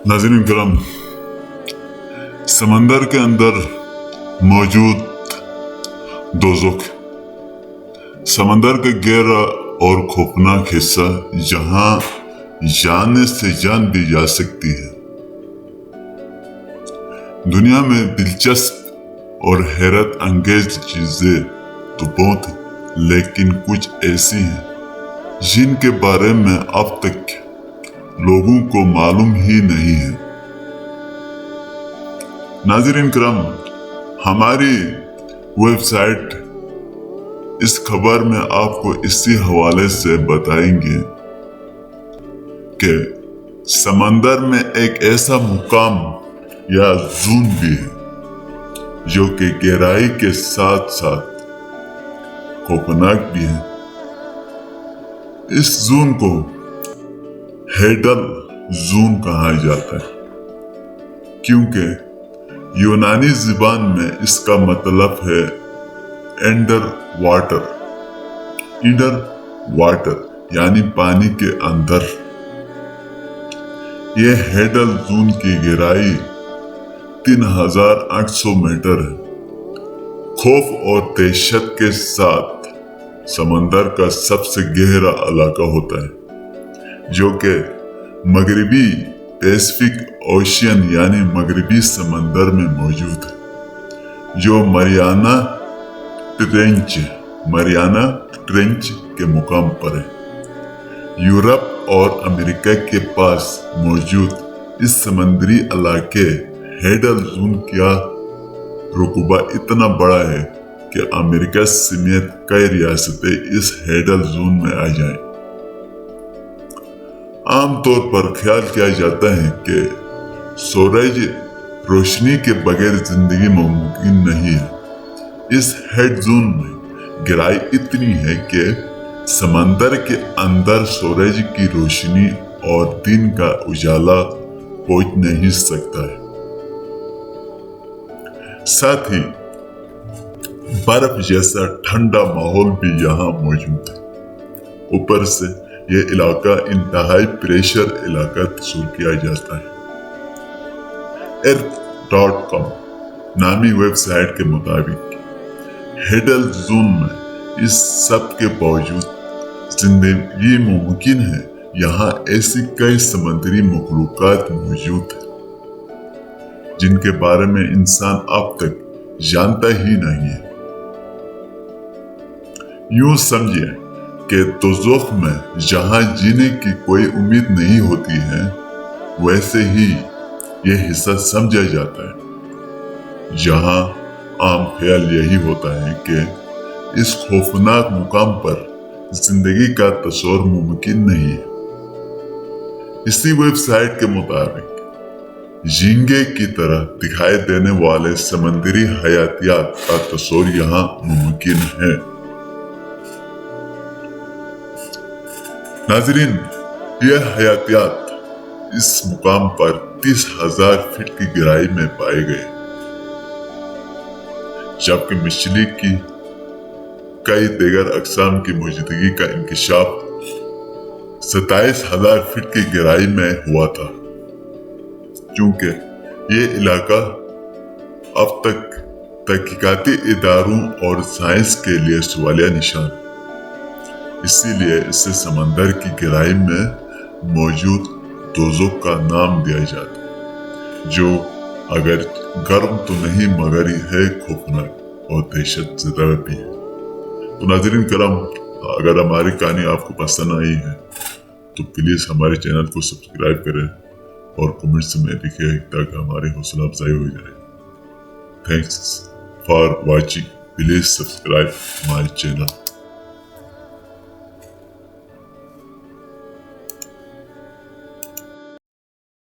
नाज़रीन करम, समंदर के अंदर मौजूद दोज़ख, समंदर का गहरा और खौफनाक हिस्सा जहां जाने से जान भी जा सकती है। दुनिया में दिलचस्प और हैरत अंगेज चीजें तो बहुत हैं, लेकिन कुछ ऐसी हैं जिनके बारे में अब तक लोगों को मालूम ही नहीं है। नाज़रीन करम, हमारी वेबसाइट इस खबर में आपको इसी हवाले से बताएंगे कि समंदर में एक ऐसा मुकाम या जोन भी है जो कि गहराई के साथ साथ खौफनाक भी है। इस जोन को हेडल जोन कहा जाता है, क्योंकि यूनानी ज़बान में इसका मतलब है अंडर वाटर यानी पानी के अंदर। यह हेडल जोन की गहराई 3800 मीटर है। खौफ और दहशत के साथ समंदर का सबसे गहरा इलाका होता है, जो कि मगरबी पैसिफिक ओशियन यानी मगरबी समंदर में मौजूद है, जो मरियाना ट्रेंच के मुकाम पर है। यूरोप और अमेरिका के पास मौजूद इस समुद्री इलाके हेडल जोन का रुकबा इतना बड़ा है कि अमेरिका समेत कई रियासतें इस हेडल जोन में आ जाएं। आमतौर पर ख्याल किया जाता है कि सूरज रोशनी के बगैर जिंदगी मुमकिन नहीं है। इस हेड जोन में गहराई इतनी है कि समंदर के अंदर सूरज की रोशनी और दिन का उजाला पहुंच नहीं सकता है। साथ ही बर्फ जैसा ठंडा माहौल भी यहाँ मौजूद है। ऊपर से यह इलाका इंतहाई प्रेशर इलाका तस्वीर किया जाता है। earth.com नामी वेबसाइट के मुताबिक हेडल जोन में इस सब के बावजूद जिंदगी मुमकिन है। यहाँ ऐसी कई समुद्री मखलूकात मौजूद है जिनके बारे में इंसान अब तक जानता ही नहीं है। यूं समझिए कि दोज़ख में जहां जीने की कोई उम्मीद नहीं होती है, वैसे ही यह हिस्सा समझा जाता है जहां आम ख्याल यही होता है कि इस खौफनाक मुकाम पर जिंदगी का तस्वर मुमकिन नहीं है। इसी वेबसाइट के मुताबिक झींगे की तरह दिखाई देने वाले समुद्री हयातियात का तस्वर यहाँ मुमकिन है। नाज़रीन, यह हयातियात इस मुकाम पर 30,000 फीट की गहराई में पाए गए, जबकि मछली की कई दीगर अक़साम की मौजूदगी का इंकशाफ 27,000 फीट की गहराई में हुआ था। क्योंकि ये इलाका अब तक तहकीकाती इदारों और साइंस के लिए सवालिया निशान, इसीलिए इसे समंदर की गहराई में मौजूद दोज़ख का नाम दिया जाता है, जो अगर गर्म तो नहीं मगर है खौफनाक और दहशत ज़दा भी है। तो नाज़रीन करम, अगर हमारी कहानी आपको पसंद आई है तो प्लीज़ हमारे चैनल को सब्सक्राइब करें और कमेंट्स में लिखें ताकि हमारी हौसला अफजाई हो जाए। Thanks for watching. Please subscribe my channel.